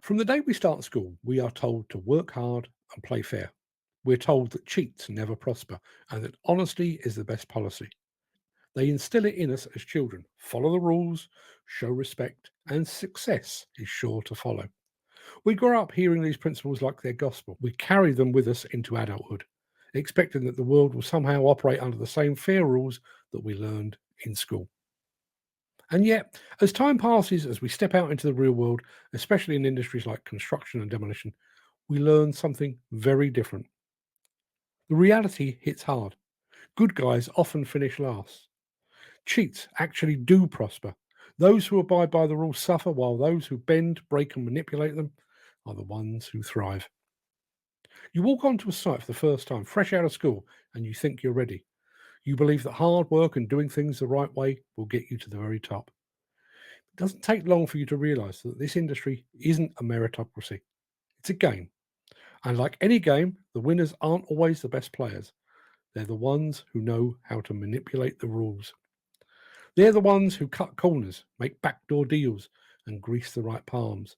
From the day we start school, we are told to work hard and play fair. We're told that cheats never prosper and that honesty is the best policy. They instill it in us as children: follow the rules, show respect, and success is sure to follow. We grow up hearing these principles like they're gospel. We carry them with us into adulthood, expecting that the world will somehow operate under the same fair rules that we learned in school. And yet, as time passes, as we step out into the real world, especially in industries like construction and demolition, we learn something very different. The reality hits hard. Good guys often finish last. Cheats actually do prosper. Those who abide by the rules suffer, while those who bend, break, and manipulate them are the ones who thrive. You walk onto a site for the first time, fresh out of school, and you think you're ready. You believe that hard work and doing things the right way will get you to the very top. It doesn't take long for you to realize that this industry isn't a meritocracy, it's a game. And like any game, the winners aren't always the best players. They're the ones who know how to manipulate the rules. They're the ones who cut corners, make backdoor deals, and grease the right palms.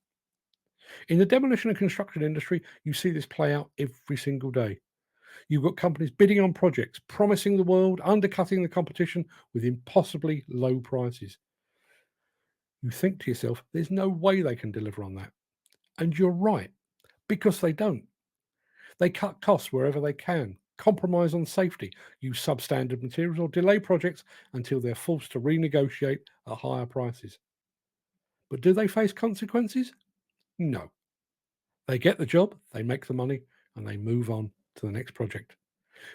In the demolition and construction industry, you see this play out every single day. You've got companies bidding on projects, promising the world, undercutting the competition with impossibly low prices. You think to yourself, there's no way they can deliver on that. And you're right, because they don't. They cut costs wherever they can, compromise on safety, use substandard materials, or delay projects until they're forced to renegotiate at higher prices. But do they face consequences? No. They get the job, they make the money, and they move on to the next project.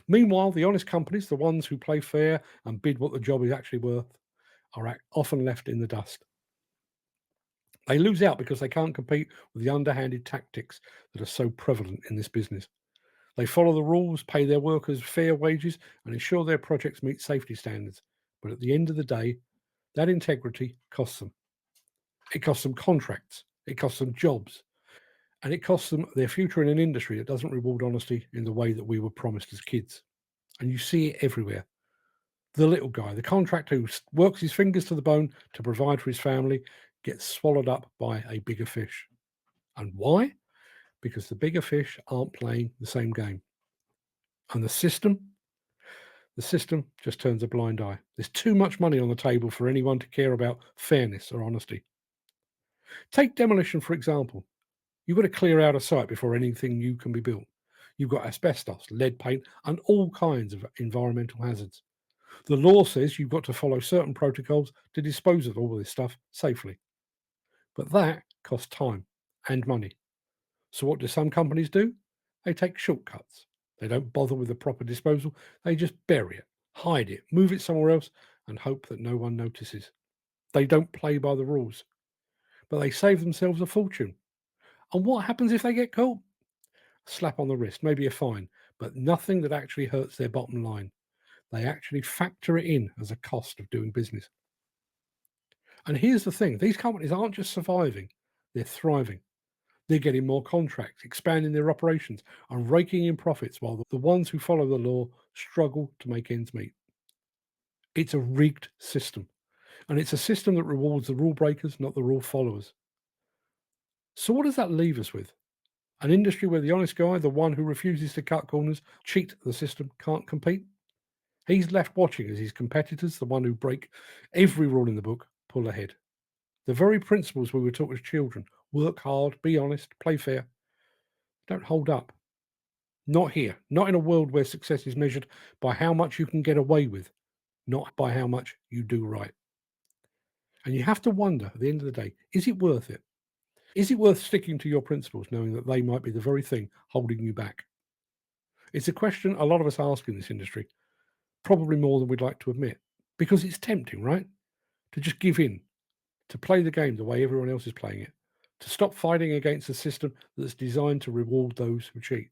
Meanwhile, the honest companies, the ones who play fair and bid what the job is actually worth, are often left in the dust. They lose out because they can't compete with the underhanded tactics that are so prevalent in this business. They follow the rules, pay their workers fair wages, and ensure their projects meet safety standards. But at the end of the day, that integrity costs them. It costs them contracts, it costs them jobs, and it costs them their future in an industry that doesn't reward honesty in the way that we were promised as kids. And you see it everywhere. The little guy, the contractor who works his fingers to the bone to provide for his family, gets swallowed up by a bigger fish. And why? Because the bigger fish aren't playing the same game. And the system just turns a blind eye. There's too much money on the table for anyone to care about fairness or honesty. Take demolition, for example. You've got to clear out a site before anything new can be built. You've got asbestos, lead paint, and all kinds of environmental hazards. The law says you've got to follow certain protocols to dispose of all this stuff safely. But that costs time and money. So what do some companies do? They take shortcuts. They don't bother with the proper disposal. They just bury it, hide it, move it somewhere else, and hope that no one notices. They don't play by the rules, but they save themselves a fortune. And what happens if they get caught? A slap on the wrist, maybe a fine, but nothing that actually hurts their bottom line. They actually factor it in as a cost of doing business. And here's the thing: these companies aren't just surviving, they're thriving. They're getting more contracts, expanding their operations, and raking in profits while the ones who follow the law struggle to make ends meet. It's a rigged system, and it's a system that rewards the rule breakers, not the rule followers. So, what does that leave us with? An industry where the honest guy, the one who refuses to cut corners, cheat the system, can't compete? He's left watching as his competitors, the one who break every rule in the book, pull ahead. The very principles we were taught as children: work hard, be honest, play fair, don't hold up. Not here. Not in a world where success is measured by how much you can get away with, not by how much you do right. And you have to wonder at the end of the day, is it worth it? Is it worth sticking to your principles knowing that they might be the very thing holding you back? It's a question a lot of us ask in this industry, probably more than we'd like to admit, because it's tempting, right? To just give in, to play the game the way everyone else is playing it, to stop fighting against a system that's designed to reward those who cheat.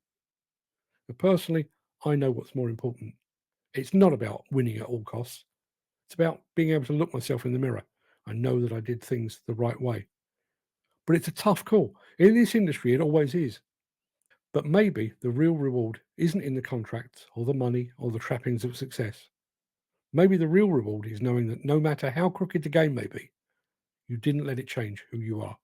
But personally, I know what's more important. It's not about winning at all costs. It's about being able to look myself in the mirror and know that I did things the right way. But it's a tough call. In this industry, it always is. But maybe the real reward isn't in the contracts or the money or the trappings of success. Maybe the real reward is knowing that no matter how crooked the game may be, you didn't let it change who you are.